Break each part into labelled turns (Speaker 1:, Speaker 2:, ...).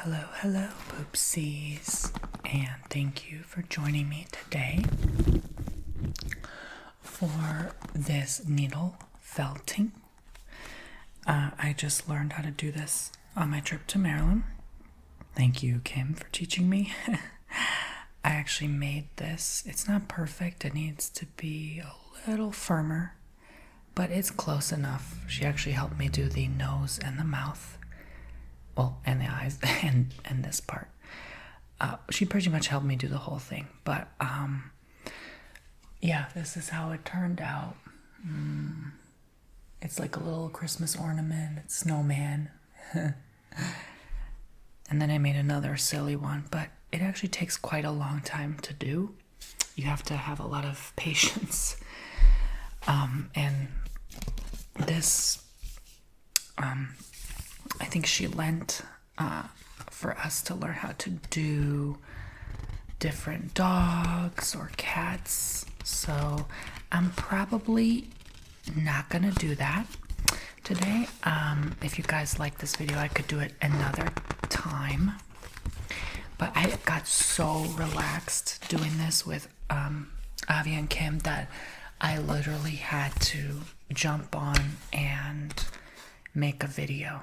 Speaker 1: Hello, poopsies, and thank you for joining me today for this needle felting. I just learned how to do this on my trip to Maryland. Thank you, Kim, for teaching me. I actually made this. It's not perfect. It needs to be a little firmer, but it's close enough. She actually helped me do the nose and the mouth. Well, and the eyes and this part. She pretty much helped me do the whole thing. But, yeah, this is how it turned out. It's like a little Christmas ornament. It's Snowman. And then I made another silly one. But it actually takes quite a long time to do. You have to have a lot of patience. And this... I think she lent for us to learn how to do different dogs or cats. So I'm probably not gonna do that today. If you guys like this video, I could do it another time. But I got so relaxed doing this with Avi and Kim that I literally had to jump on and make a video.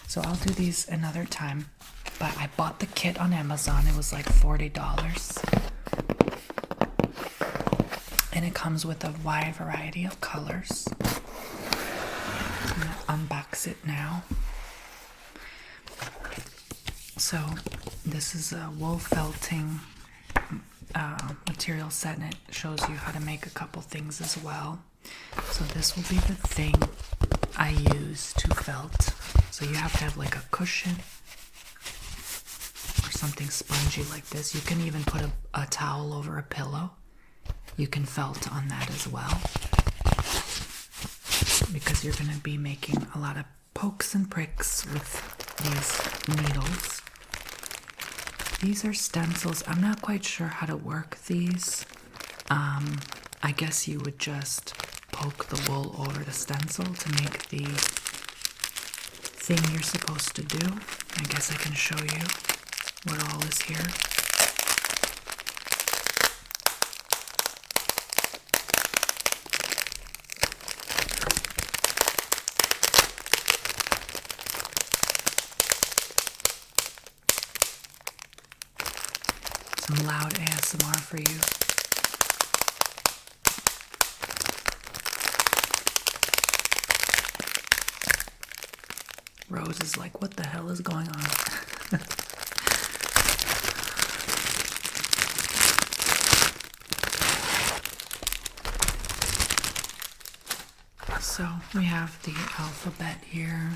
Speaker 1: So I'll do these another time. But I bought the kit on Amazon. It was like $40. And it comes with a wide variety of colors. I'm gonna unbox it now. So this is a wool felting material set, and it shows you how to make a couple things as well. So this will be the thing I use to felt. So you have to have like a cushion or something spongy like this. You can even put a towel over a pillow. You can felt on that as well, because you're going to be making a lot of pokes and pricks with these needles. These are stencils. I'm not quite sure how to work these. I guess you would just poke the wool over the stencil to make the thing you're supposed to do. I guess I can show you what all is here. Some loud ASMR for you. Rose is like, what the hell is going on? So we have the alphabet here.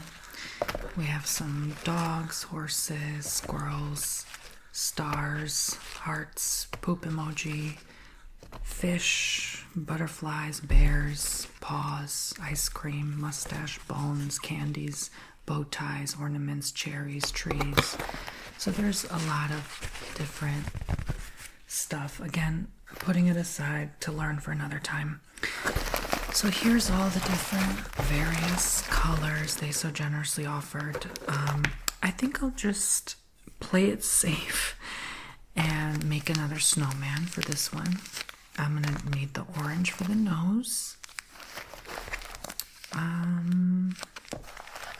Speaker 1: We have some dogs, horses, squirrels, stars, hearts, poop emoji, fish, butterflies, bears, paws, ice cream, mustache, bones, candies, bow ties, ornaments, cherries, trees. So there's a lot of different stuff. Again, putting it aside to learn for another time. So here's all the different various colors they so generously offered. I think I'll just play it safe and make another snowman for this one. I'm gonna need the orange for the nose.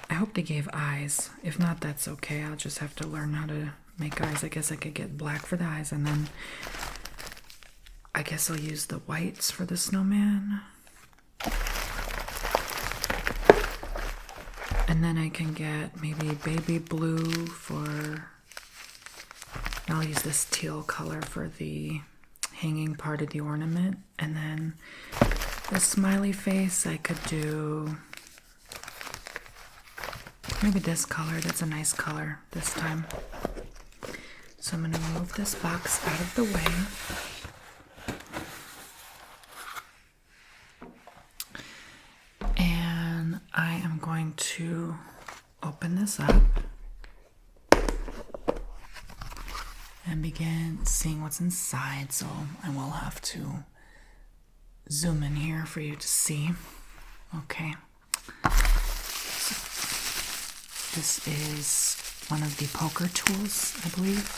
Speaker 1: I hope they gave eyes. If not, that's okay. I'll just have to learn how to make eyes. I guess I could get black for the eyes, and then I guess I'll use the whites for the snowman. And then I can get maybe baby blue for... I'll use this teal color for the hanging part of the ornament. And then the smiley face, I could do maybe this color. That's a nice color this time. So I'm going to move this box out of the way. And I am going to open this up and begin seeing what's inside. So I will have to zoom in here for you to see. Okay. This is one of the poker tools, I believe.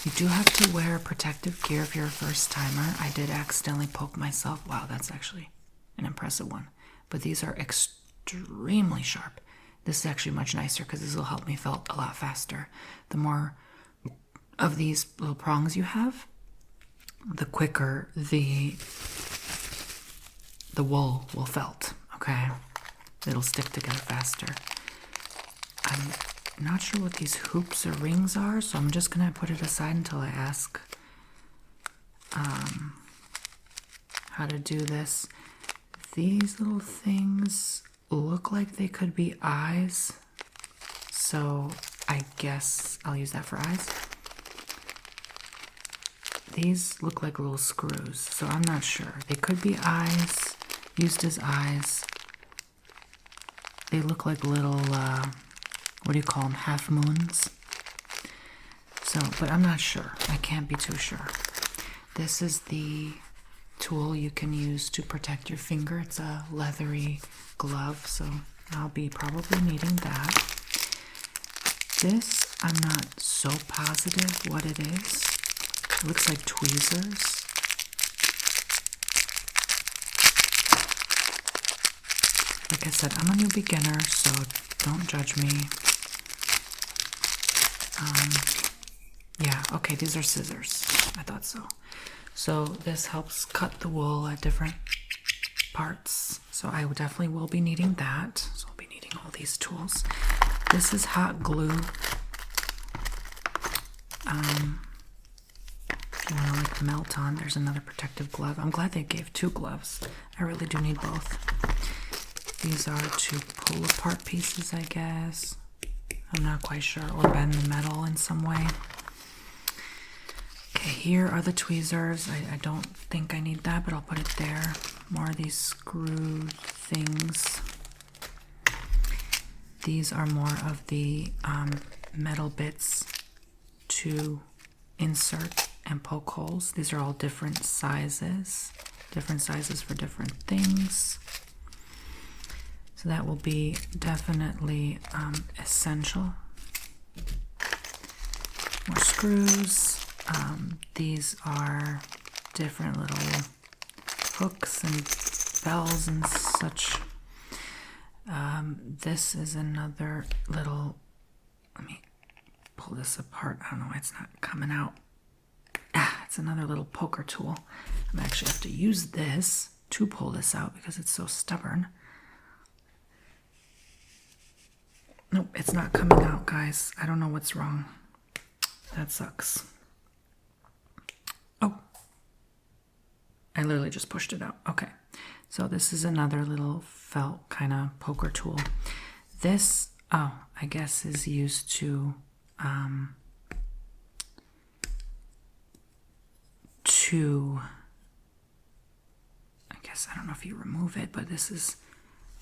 Speaker 1: You do have to wear protective gear if you're a first timer. I did accidentally poke myself. Wow, that's actually an impressive one. But these are extremely sharp. This is actually much nicer because this will help me felt a lot faster. The more of these little prongs you have, the quicker the wool will felt, okay? It'll stick together faster. I'm not sure what these hoops or rings are, so I'm just gonna put it aside until I ask how to do this. These little things look like they could be eyes, so I guess I'll use that for eyes. These look like little screws, so I'm not sure. They could be eyes, used as eyes. They look like little, what do you call them, half moons? So, but I'm not sure. I can't be too sure. This is the tool you can use to protect your finger. It's a leathery glove, so I'll be probably needing that. This, I'm not so positive what it is. It looks like tweezers. Like I said, I'm a new beginner, so don't judge me. Yeah, okay, these are scissors. I thought so. So this helps cut the wool at different parts. So I definitely will be needing that. So I'll be needing all these tools. This is hot glue. If you want to like melt on, there's another protective glove. I'm glad they gave 2 gloves. I really do need both. These are to pull apart pieces, I guess. I'm not quite sure. Or bend the metal in some way. Okay, here are the tweezers. I don't think I need that, but I'll put it there. More of these screw things. These are more of the metal bits to insert and poke holes. These are all different sizes for different things. So that will be definitely essential. More screws. These are different little hooks and bells and such. This is another little, let me pull this apart. I don't know why it's not coming out. It's another little poker tool. I'm actually have to use this to pull this out because it's so stubborn. Nope, it's not coming out, guys. I don't know what's wrong. That sucks. Oh, I literally just pushed it out. Okay, so this is another little felt kind of poker tool. This, oh, I guess is used to, I guess, I don't know if you remove it, but this is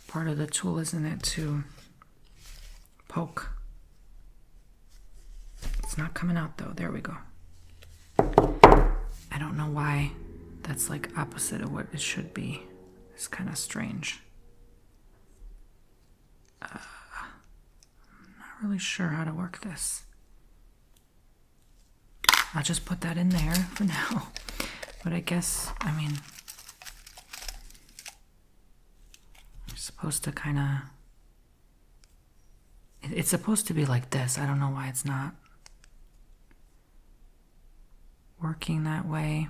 Speaker 1: part of the tool, isn't it, to poke. It's not coming out though. There we go. I don't know why that's like opposite of what it should be. It's kind of strange. I'm not really sure how to work this. I'll just put that in there for now. But I guess, I mean, I'm supposed to kind of, it's supposed to be like this. I don't know why it's not working that way.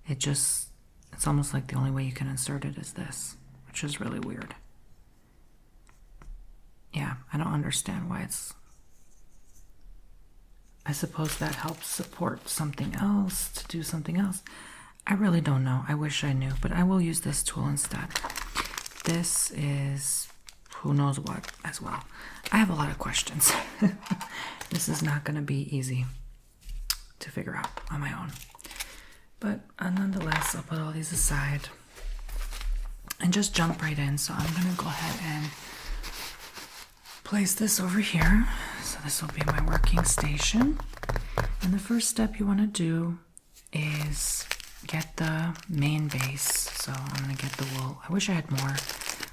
Speaker 1: It's almost like the only way you can insert it is this, which is really weird. Yeah, I don't understand why it's, I suppose that helps support something else, to do something else. I really don't know. I wish I knew, but I will use this tool instead. This is who knows what as well. I have a lot of questions. This is not going to be easy to figure out on my own. But nonetheless, I'll put all these aside and just jump right in. So I'm going to go ahead and place this over here. So this will be my working station. And the first step you want to do is get the main base. So I'm going to get the wool. I wish I had more,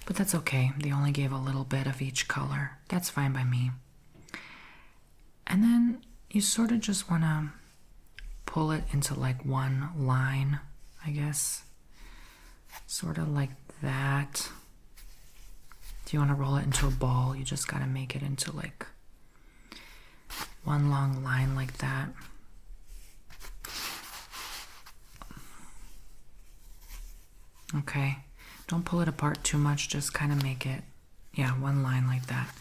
Speaker 1: But that's okay. They only gave a little bit of each color. That's fine by me. And then you sort of just want to pull it into like one line, I guess. Sort of like that. If you want to roll it into a ball, you just got to make it into like one long line like that. Okay. Don't pull it apart too much, just kind of make it, yeah, one line like that.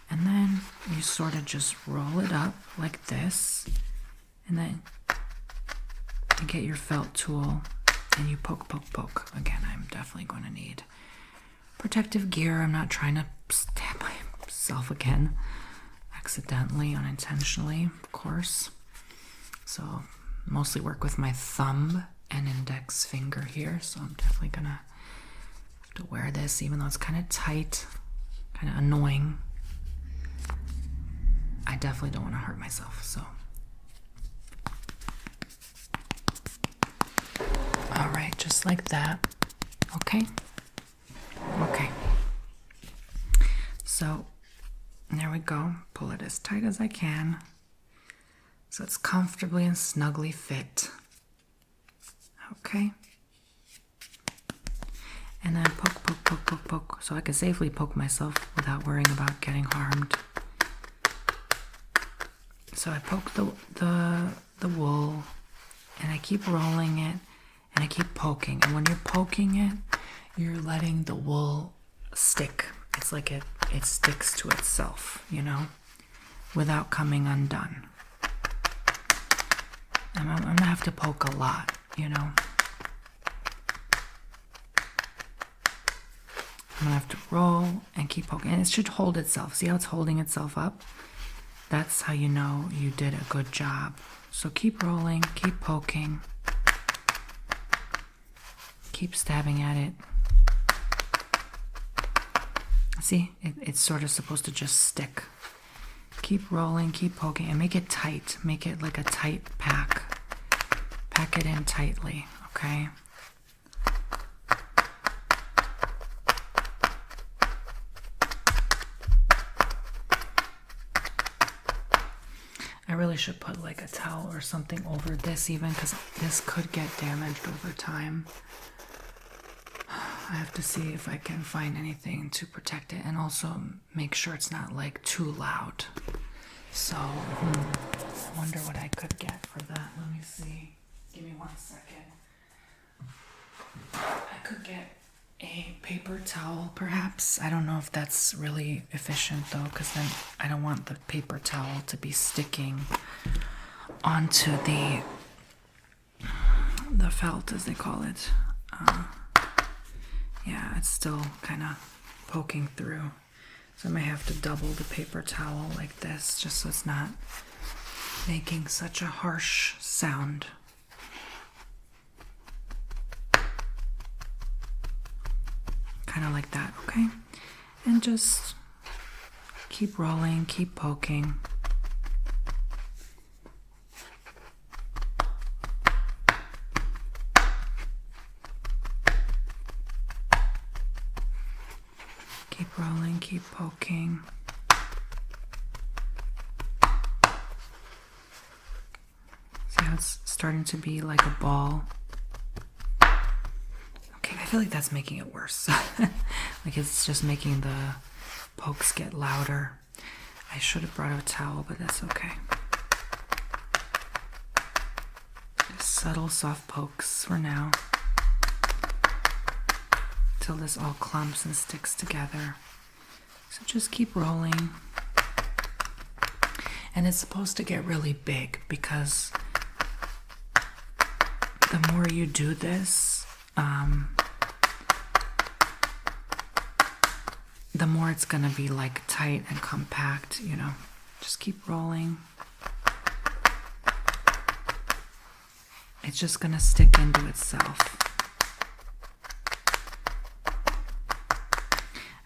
Speaker 1: And then you sort of just roll it up like this, and then you get your felt tool and you poke, poke, poke. Again, I'm definitely going to need protective gear. I'm not trying to stab myself again, accidentally, unintentionally, of course. So mostly work with my thumb and index finger here, so I'm definitely going to have to wear this, even though it's kind of tight, kind of annoying. I definitely don't want to hurt myself, so. All right, just like that. Okay? Okay. So, there we go. Pull it as tight as I can, so it's comfortably and snugly fit. Okay? And then poke, poke, poke, poke, poke, so I can safely poke myself without worrying about getting harmed. So I poke the wool, and I keep rolling it, and I keep poking. And when you're poking it, you're letting the wool stick. It's like it sticks to itself, you know, without coming undone. I'm gonna have to poke a lot, you know. I'm gonna have to roll and keep poking, and it should hold itself. See how it's holding itself up? That's how you know you did a good job. So keep rolling, keep poking, keep stabbing at it. See, it's sort of supposed to just stick. Keep rolling, keep poking, and make it tight. Make it like a tight pack. Pack it in tightly, okay? I really should put like a towel or something over this even, because this could get damaged over time. I have to see if I can find anything to protect it, and also make sure it's not like too loud. So, I wonder what I could get for that. Let me see. Give me 1 second. I could get a paper towel, perhaps. I don't know if that's really efficient though, because then I don't want the paper towel to be sticking onto the felt, as they call it. Yeah, it's still kind of poking through. So I may have to double the paper towel like this, just so it's not making such a harsh sound. Kind of like that, okay? And just keep rolling, keep poking. Keep rolling, keep poking. See how it's starting to be like a ball? Okay, I feel like that's making it worse. Like it's just making the pokes get louder. I should have brought a towel, but that's okay. Just subtle, soft pokes for now, till this all clumps and sticks together. So just keep rolling. And it's supposed to get really big, because the more you do this, the more it's gonna be like tight and compact, you know. Just keep rolling. It's just gonna stick into itself.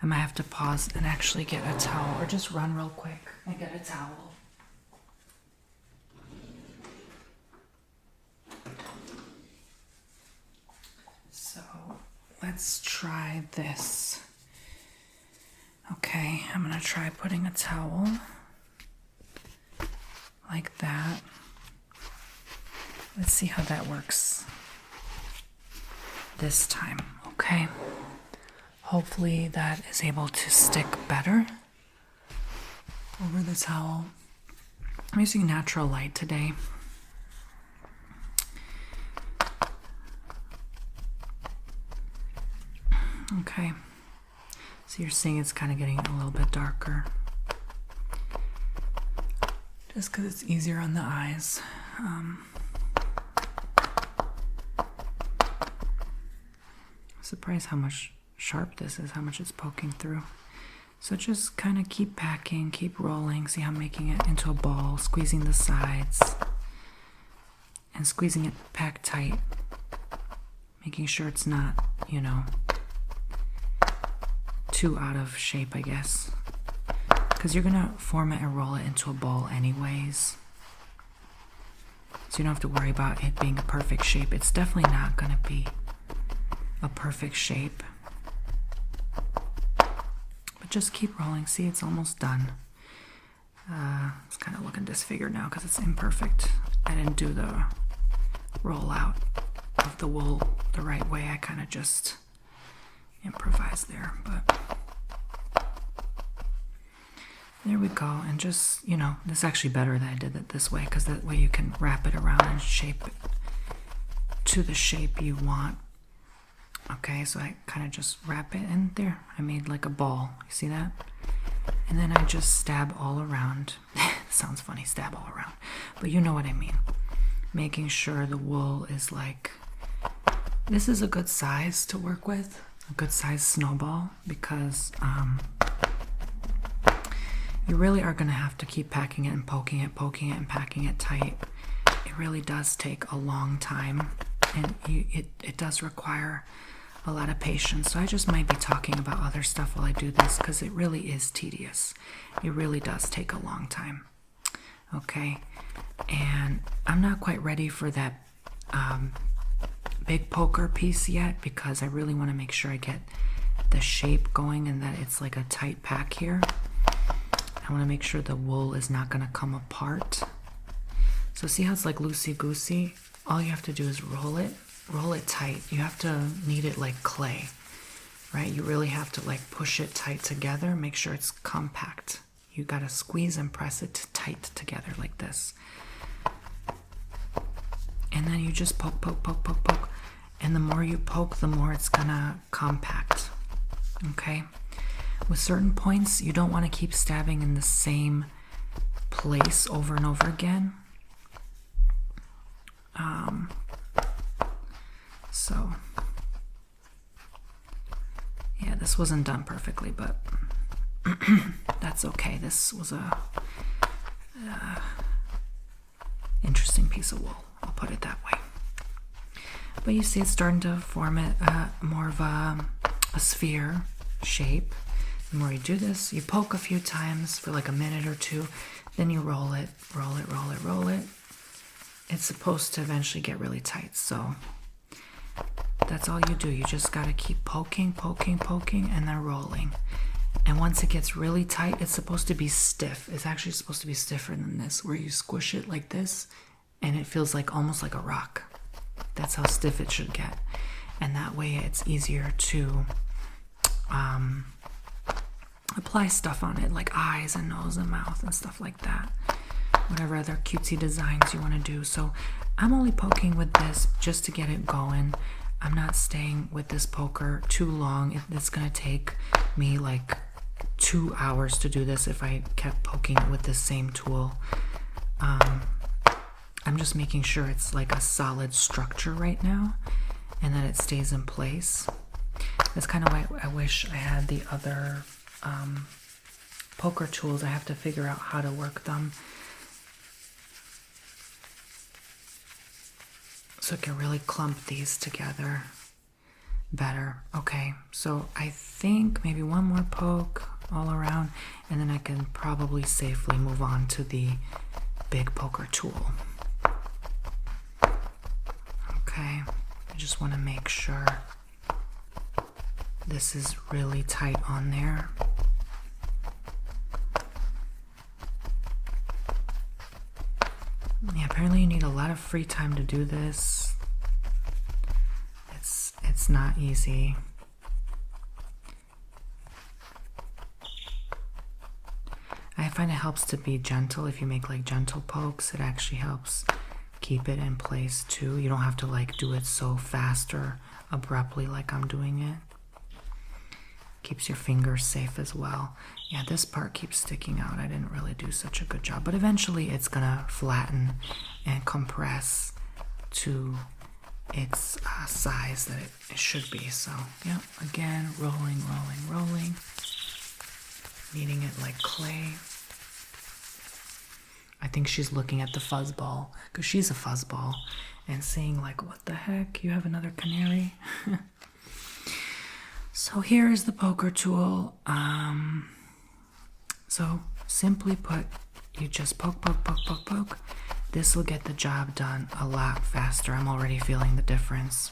Speaker 1: I might have to pause and actually get a towel, or just run real quick and get a towel. So let's try this. Okay, I'm gonna try putting a towel like that. Let's see how that works this time, okay? Hopefully that is able to stick better over the towel. I'm using natural light today. Okay, so you're seeing it's kind of getting a little bit darker. Just because it's easier on the eyes. I'm surprised how much sharp this is, how much it's poking through. So just kind of keep packing, keep rolling. See how I'm making it into a ball, squeezing the sides and squeezing it packed tight, making sure it's not, you know, too out of shape, I guess, because you're gonna form it and roll it into a ball anyways, so you don't have to worry about it being a perfect shape. It's definitely not gonna be a perfect shape, but just keep rolling. See, it's almost done. It's kind of looking disfigured now because it's imperfect. I didn't do the rollout of the wool the right way. I kind of just improvised there, but there we go. And just, you know, this is actually better that I did it this way, because that way you can wrap it around and shape it to the shape you want. Okay, so I kind of just wrap it in there. I made like a ball, you see that? And then I just stab all around. Sounds funny, stab all around, but you know what I mean. Making sure the wool is like, this is a good size to work with, a good size snowball, because you really are going to have to keep packing it and poking it and packing it tight. It really does take a long time, and it does require a lot of patience. So I just might be talking about other stuff while I do this, because it really is tedious. It really does take a long time. Okay, and I'm not quite ready for that big poker piece yet, because I really want to make sure I get the shape going and that it's like a tight pack here. I want to make sure the wool is not going to come apart. So see how it's like loosey-goosey? All you have to do is roll it tight. You have to knead it like clay, right? You really have to like push it tight together, make sure it's compact. You got to squeeze and press it tight together like this. And then you just poke. And the more you poke, the more it's gonna compact, okay? With certain points, you don't want to keep stabbing in the same place over and over again. So, yeah, this wasn't done perfectly, but that's okay. This was a interesting piece of wool, I'll put it that way. But you see it's starting to form it more of a sphere shape. The more you do this, you poke a few times for like a minute or two, then you roll it. It's supposed to eventually get really tight, so that's all you do. You just gotta keep poking, and then rolling. And once it gets really tight, it's supposed to be stiff. It's actually supposed to be stiffer than this, where you squish it like this, and it feels like almost like a rock. That's how stiff it should get. And that way it's easier to apply stuff on it, like eyes and nose and mouth and stuff like that. Whatever other cutesy designs you want to do. So I'm only poking with this just to get it going. I'm not staying with this poker too long. It's going to take me like 2 hours to do this if I kept poking it with the same tool. I'm just making sure it's like a solid structure right now and that it stays in place. That's kind of why I wish I had the other poker tools. I have to figure out how to work them so I can really clump these together better. Okay, so I think maybe one more poke all around, and then I can probably safely move on to the big poker tool. Okay, I just want to make sure this is really tight on there. apparently you need a lot of free time to do this. It's not easy. I find it helps to be gentle. If you make like gentle pokes, it actually helps keep it in place too. You don't have to like do it so fast or abruptly like I'm doing it. Keeps your fingers safe as well. Yeah, this part keeps sticking out. I didn't really do such a good job, but eventually it's gonna flatten and compress to its size that it should be. So yeah, again, rolling, rolling, rolling, kneading it like clay. I think she's looking at the fuzzball because she's a fuzzball and saying like, what the heck, you have another canary? So here is the poker tool. So simply put, you just poke, poke, poke, poke, poke. This will get the job done a lot faster. I'm already feeling the difference.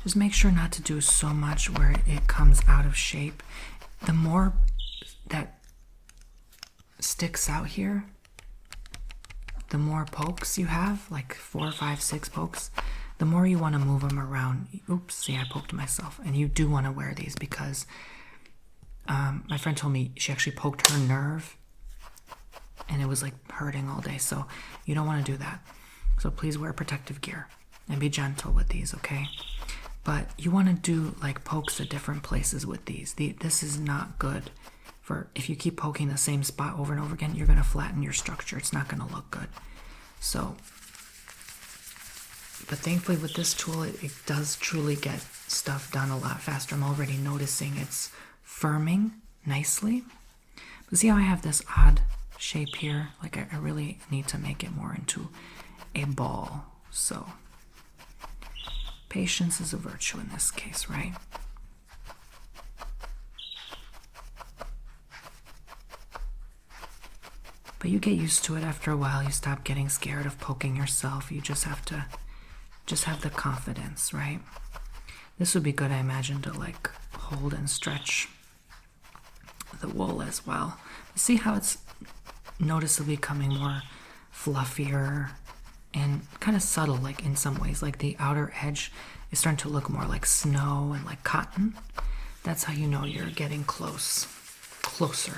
Speaker 1: Just make sure not to do so much where it comes out of shape. The more that sticks out here, the more pokes you have, like 4, 5, 6 pokes, the more you want to move them around. Oops, see, I poked myself. And you do want to wear these because my friend told me she actually poked her nerve and it was like hurting all day. So you don't want to do that. So please wear protective gear and be gentle with these, okay? But you want to do like pokes at different places with these. This is not good for, if you keep poking the same spot over and over again, you're going to flatten your structure. It's not going to look good. So, but thankfully with this tool, it does truly get stuff done a lot faster. I'm already noticing it's firming nicely. But see how I have this odd shape here? Like I really need to make it more into a ball. So patience is a virtue in this case, right? But you get used to it after a while. You stop getting scared of poking yourself. You just have to have the confidence, right? This would be good, I imagine, to like hold and stretch the wool as well. See how it's noticeably becoming more fluffier and kind of subtle, like in some ways, like the outer edge is starting to look more like snow and like cotton. That's how you know you're getting closer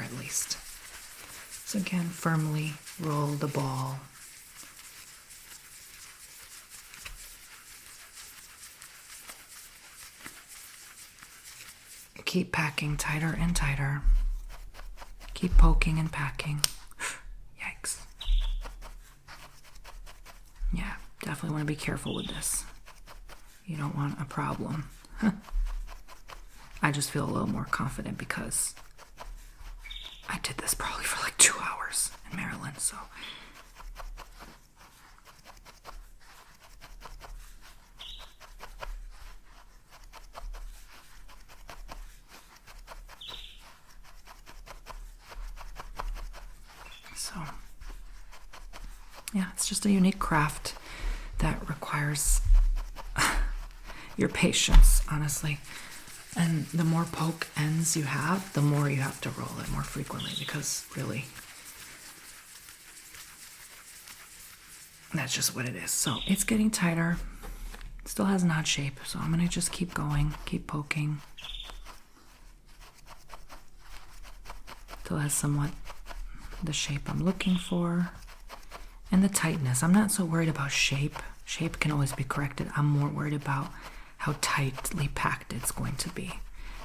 Speaker 1: at least. So again, firmly roll the ball. Keep packing tighter and tighter. Keep poking and packing. Yikes. Yeah, definitely want to be careful with this. You don't want a problem. I just feel a little more confident because I did this probably for like 2 hours in Maryland, so. Yeah, it's just a unique craft that requires your patience, honestly. And the more poke ends you have, the more you have to roll it more frequently because really, that's just what it is. So it's getting tighter. It still has an odd shape, so I'm going to just keep going, keep poking till it has somewhat the shape I'm looking for. And the tightness. I'm not so worried about shape. Shape can always be corrected. I'm more worried about how tightly packed it's going to be.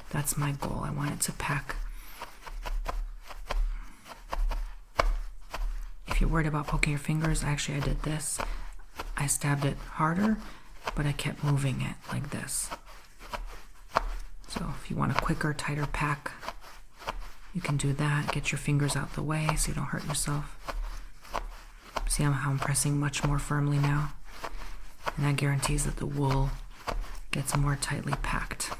Speaker 1: That's my goal. I want it to pack. If you're worried about poking your fingers, actually I did this. I stabbed it harder, but I kept moving it like this. So if you want a quicker, tighter pack, you can do that. Get your fingers out the way so you don't hurt yourself. See how I'm pressing much more firmly now? And that guarantees that the wool gets more tightly packed.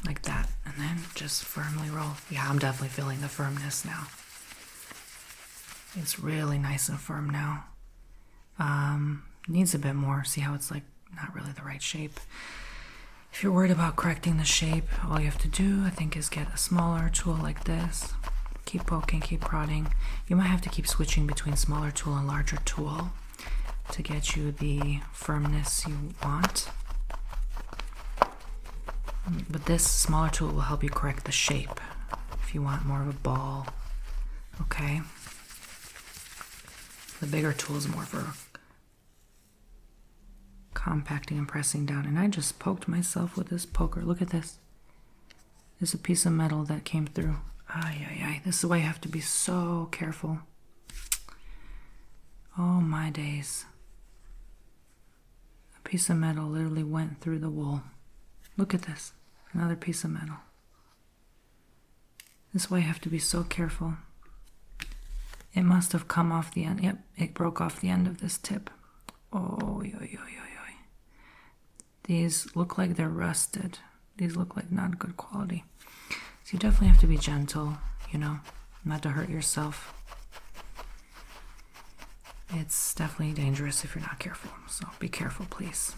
Speaker 1: Like that. And then just firmly roll. Yeah, I'm definitely feeling the firmness now. It's really nice and firm now. Needs a bit more. See how it's like not really the right shape. If you're worried about correcting the shape, all you have to do, I think, is get a smaller tool like this. Keep poking, keep prodding. You might have to keep switching between smaller tool and larger tool to get you the firmness you want. But this smaller tool will help you correct the shape if you want more of a ball. Okay? The bigger tool is more for compacting and pressing down. And I just poked myself with this poker. Look at this. There's a piece of metal that came through. Ay, ay, ay. This is why you have to be so careful. Oh my days. A piece of metal literally went through the wool. Look at this. Another piece of metal. This is why you have to be so careful. It must have come off the end. Yep, it broke off the end of this tip. Oh, yo, yo, yo, yo. These look like they're rusted. These look like not good quality. So you definitely have to be gentle, you know, not to hurt yourself. It's definitely dangerous if you're not careful. So be careful, please.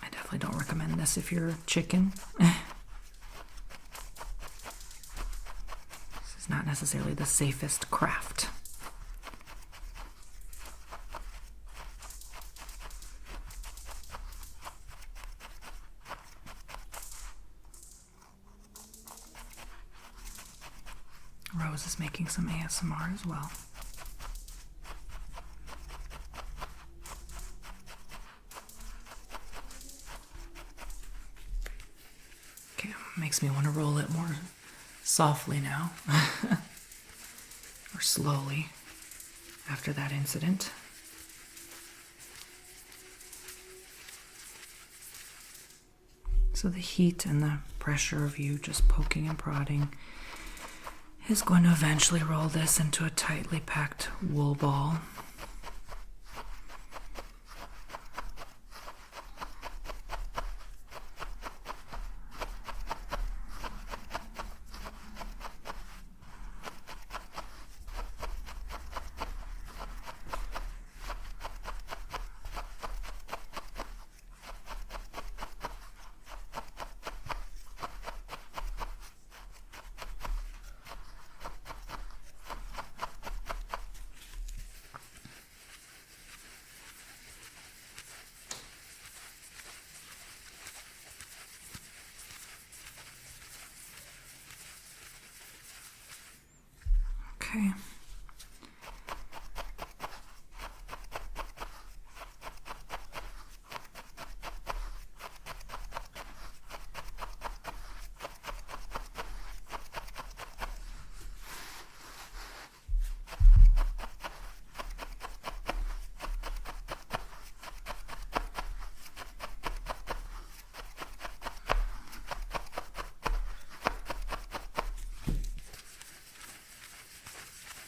Speaker 1: I definitely don't recommend this if you're a chicken. This is not necessarily the safest craft. Rose is making some ASMR as well. Okay, makes me want to roll it more softly now. Or slowly after that incident. So the heat and the pressure of you just poking and prodding is going to eventually roll this into a tightly packed wool ball. Okay.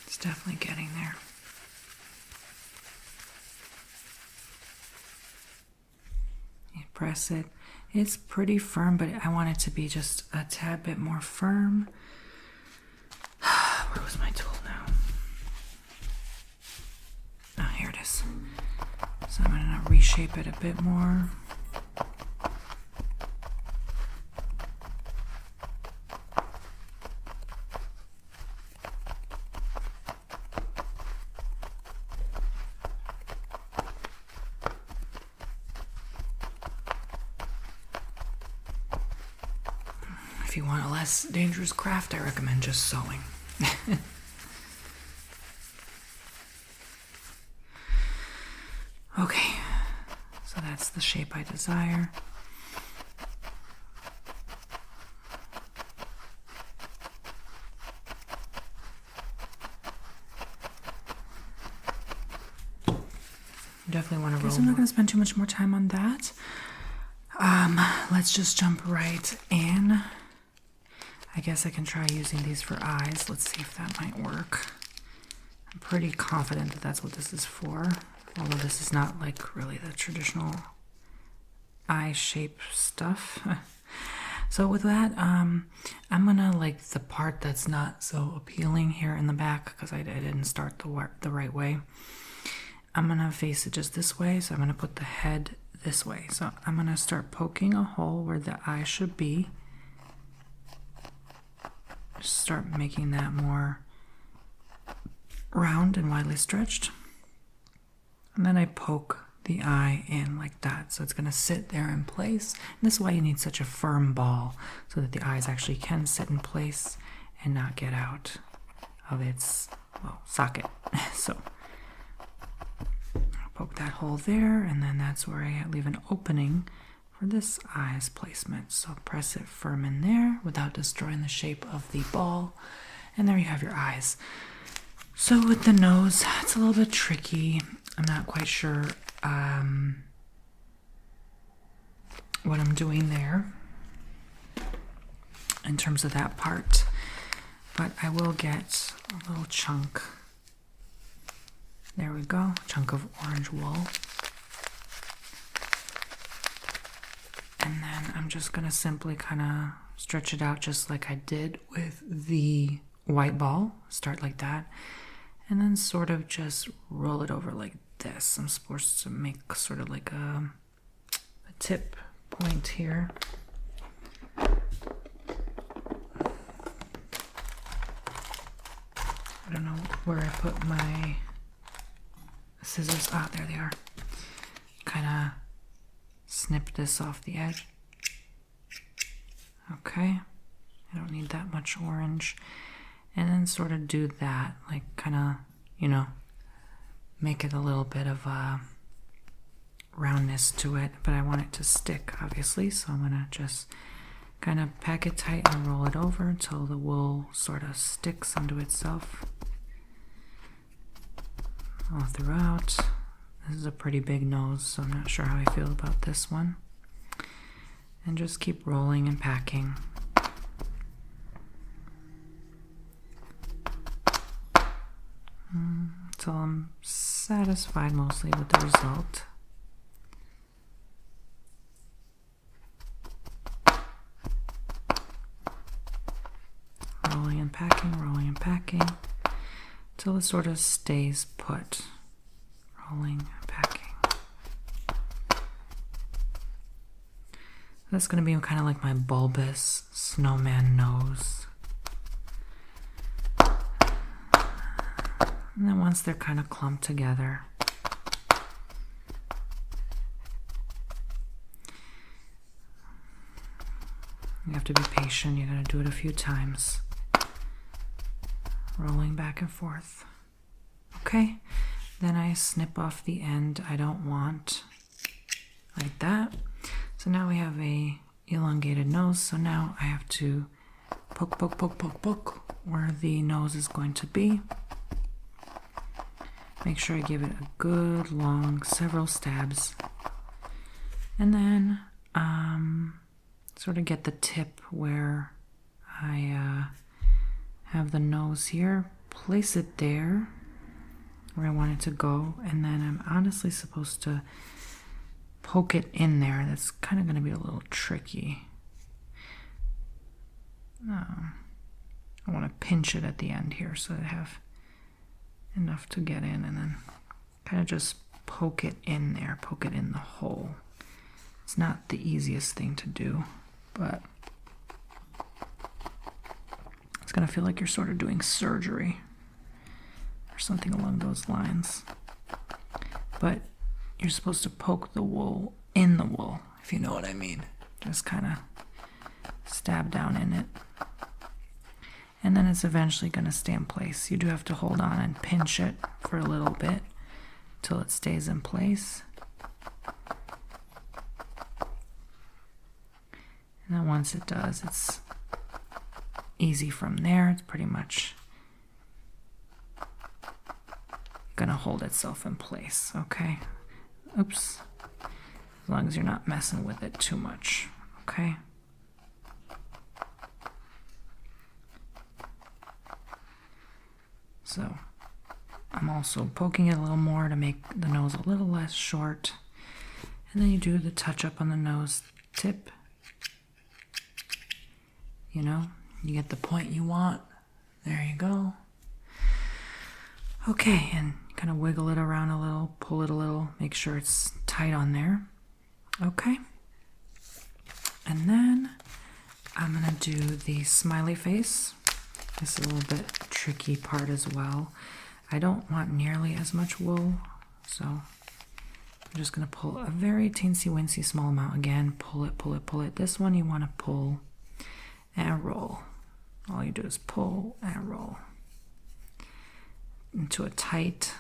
Speaker 1: It's definitely getting there. You press it. It's pretty firm, but I want it to be just a tad bit more firm. Where was my tool now? Oh, here it is. So I'm going to reshape it a bit more. If you want a less dangerous craft, I recommend just sewing. Okay, so that's the shape I desire. Definitely want to roll. So I'm not going to spend too much more time on that. Let's just jump right in. I guess I can try using these for eyes. Let's see if that might work. I'm pretty confident that that's what this is for, although this is not like really the traditional eye shape stuff. So with that, I'm gonna like the part that's not so appealing here in the back because I didn't start the right way. I'm gonna face it just this way, so I'm gonna put the head this way. So I'm going to start poking a hole where the eye should be. Just start making that more round and widely stretched. And then I poke the eye in like that. So it's going to sit there in place. And this is why you need such a firm ball, so that the eyes actually can sit in place and not get out of its, well, socket. So I'll poke that hole there, and then that's where I leave an opening for this eye's placement. So press it firm in there without destroying the shape of the ball. And there you have your eyes. So with the nose, it's a little bit tricky. I'm not quite sure what I'm doing there in terms of that part, but I will get a little chunk. There we go, chunk of orange wool. And then I'm just gonna simply kind of stretch it out just like I did with the white ball. Start like that, and then sort of just roll it over like this. I'm supposed to make sort of like a tip point here. I don't know where I put my scissors. Ah, there they are. Kind of snip this off the edge. Okay, I don't need that much orange. And then sort of do that, like kind of, you know, make it a little bit of a roundness to it, but I want it to stick, obviously, so I'm gonna just kind of pack it tight and roll it over until the wool sort of sticks onto itself all throughout. This is a pretty big nose, so I'm not sure how I feel about this one. And just keep rolling and packing. Until I'm satisfied mostly with the result. Rolling and packing, until it sort of stays put. Rolling and packing. That's going to be kind of like my bulbous snowman nose. And then once they're kind of clumped together, you have to be patient. You got to do it a few times. Rolling back and forth. Okay, then I snip off the end I don't want, like that. So now we have a elongated nose. So now I have to poke where the nose is going to be. Make sure I give it a good long several stabs, and then sort of get the tip where I have the nose here, place it there where I want it to go, and then I'm honestly supposed to poke it in there. That's kind of going to be a little tricky. I want to pinch it at the end here so I have enough to get in, and then kind of just poke it in there, poke it in the hole. It's not the easiest thing to do, but it's going to feel like you're sort of doing surgery or something along those lines. But you're supposed to poke the wool in the wool, if you know what I mean. Just kind of stab down in it. And then it's eventually going to stay in place. You do have to hold on and pinch it for a little bit till it stays in place. And then once it does, it's easy from there. It's pretty much going to hold itself in place, okay? Oops. As long as you're not messing with it too much, okay? So I'm also poking it a little more to make the nose a little less short. And then you do the touch up on the nose tip. You know, you get the point you want. There you go. Okay, and kind of wiggle it around a little, pull it a little, make sure it's tight on there. Okay. And then I'm going to do the smiley face. This is a little bit tricky part as well. I don't want nearly as much wool, so I'm just going to pull a very teensy-weensy small amount again. Pull it, pull it, pull it. This one you want to pull and roll. All you do is pull and roll into a tight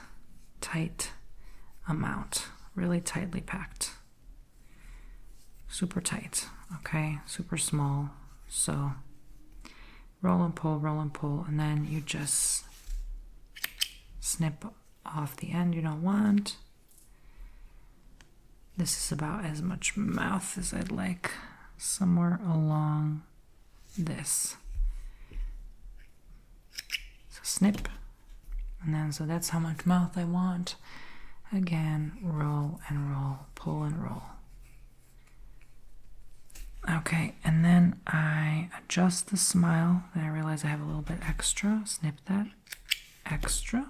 Speaker 1: amount. Really tightly packed. Super tight, okay? Super small. So roll and pull, and then you just snip off the end you don't want. This is about as much mouth as I'd like, somewhere along this. So snip, and then so that's how much mouth I want. Again, roll and roll, pull and roll. Okay, and then I adjust the smile. Then I realize I have a little bit extra. Snip that extra.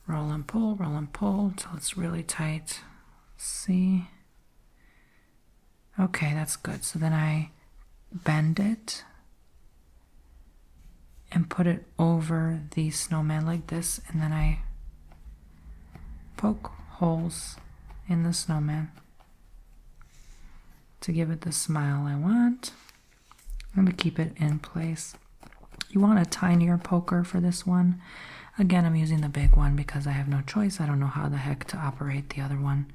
Speaker 1: Roll and pull until it's really tight. See? Okay, that's good. So then I bend it and put it over the snowman like this, and then I poke holes in the snowman to give it the smile I want. I'm going to keep it in place. You want a tinier poker for this one. Again, I'm using the big one because I have no choice. I don't know how the heck to operate the other one.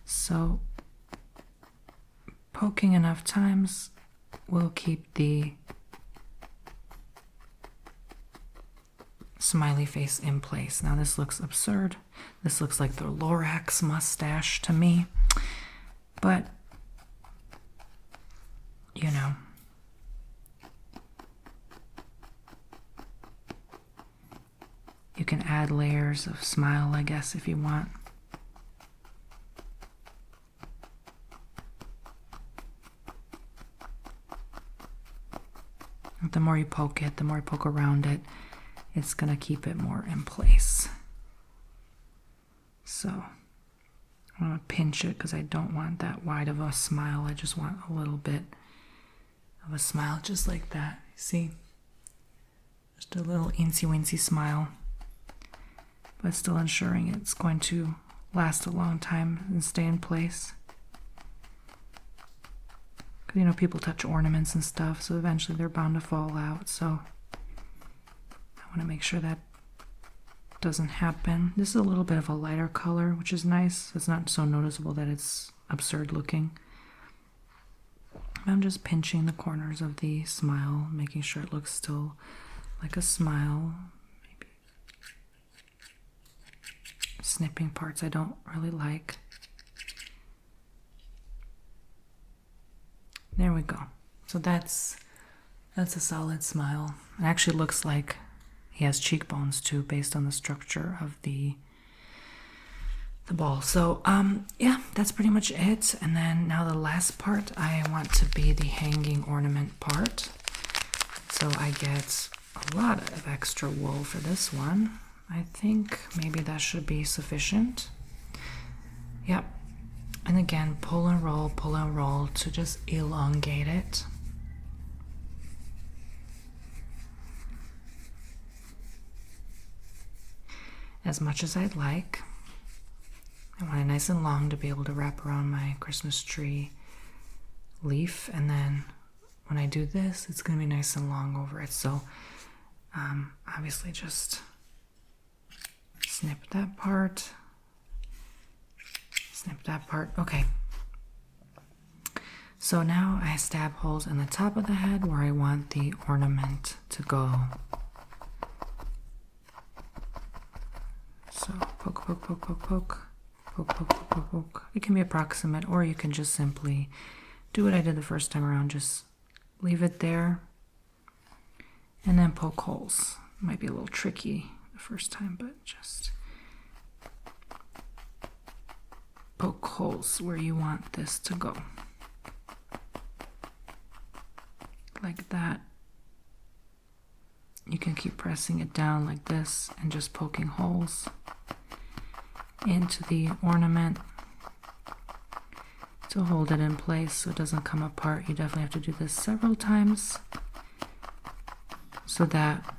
Speaker 1: So poking enough times will keep the smiley face in place. Now this looks absurd. This looks like the Lorax mustache to me. But you know, you can add layers of smile, I guess, if you want. The more you poke it, the more you poke around it, it's going to keep it more in place. So I'm going to pinch it because I don't want that wide of a smile. I just want a little bit of a smile just like that. See? Just a little eensy-weensy smile, but still ensuring it's going to last a long time and stay in place. Because, you know, people touch ornaments and stuff, so eventually they're bound to fall out. So I want to make sure that doesn't happen. This is a little bit of a lighter color, which is nice. It's not so noticeable that it's absurd looking. I'm just pinching the corners of the smile, making sure it looks still like a smile. Maybe snipping parts I don't really like. There we go. So that's a solid smile. It actually looks like he has cheekbones too, based on the structure of the ball. So yeah, that's pretty much it. And then now the last part I want to be the hanging ornament part. So I get a lot of extra wool for this one. I think maybe that should be sufficient. Yep. And again, pull and roll to just elongate it. As much as I'd like. I want it nice and long to be able to wrap around my Christmas tree leaf, and then when I do this, it's going to be nice and long over it. So obviously just snip that part, snip that part. Okay. So now I stab holes in the top of the head where I want the ornament to go. So poke, poke, poke, poke, poke. Poke, poke, poke, poke, poke. It can be approximate, or you can just simply do what I did the first time around. Just leave it there and then poke holes. Might be a little tricky the first time, but just poke holes where you want this to go. Like that. You can keep pressing it down like this and just poking holes into the ornament. to hold it in place so it doesn't come apart. You definitely have to do this several times so that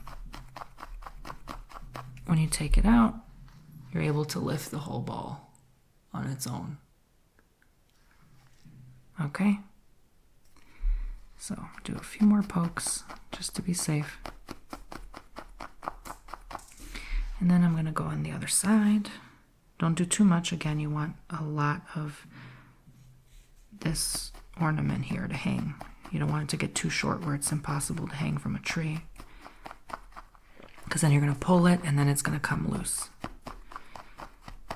Speaker 1: when you take it out, you're able to lift the whole ball on its own. Okay? So do a few more pokes just to be safe. And then I'm going to go on the other side. Don't do too much. Again, you want a lot of this ornament here to hang. You don't want it to get too short where it's impossible to hang from a tree. Because then you're going to pull it and then it's going to come loose.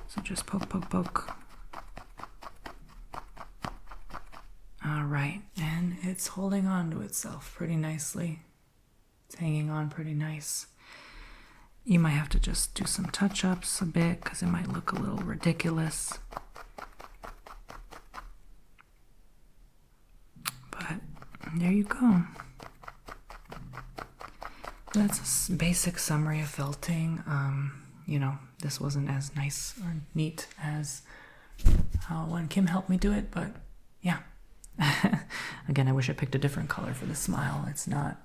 Speaker 1: So just poke, poke, poke. All right, and it's holding on to itself pretty nicely. It's hanging on pretty nice. You might have to just do some touch-ups a bit because it might look a little ridiculous. But there you go. That's a basic summary of felting. You know, this wasn't as nice or neat as when Kim helped me do it, but yeah. Again, I wish I picked a different color for the smile. It's not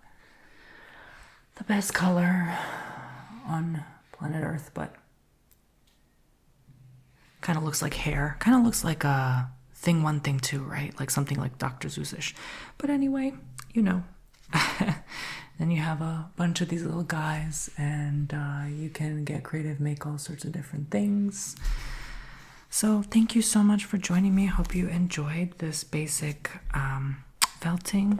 Speaker 1: the best color on planet Earth, but kind of looks like hair. Kind of looks like a Thing 1, Thing 2, right? Like something like Dr. Seuss-ish. But anyway, you know. Then you have a bunch of these little guys, and you can get creative, make all sorts of different things. So thank you so much for joining me. I hope you enjoyed this basic felting.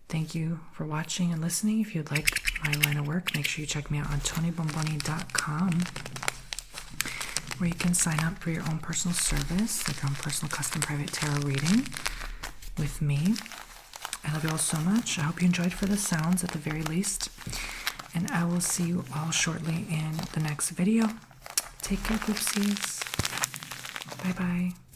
Speaker 1: Thank you for watching and listening. If you'd like my line of work, make sure you check me out on TonyBomboni.com, where you can sign up for your own personal service, like your own personal custom private tarot reading with me. I love you all so much. I hope you enjoyed for the sounds at the very least. And I will see you all shortly in the next video. Take care, Poopsies. Bye-bye.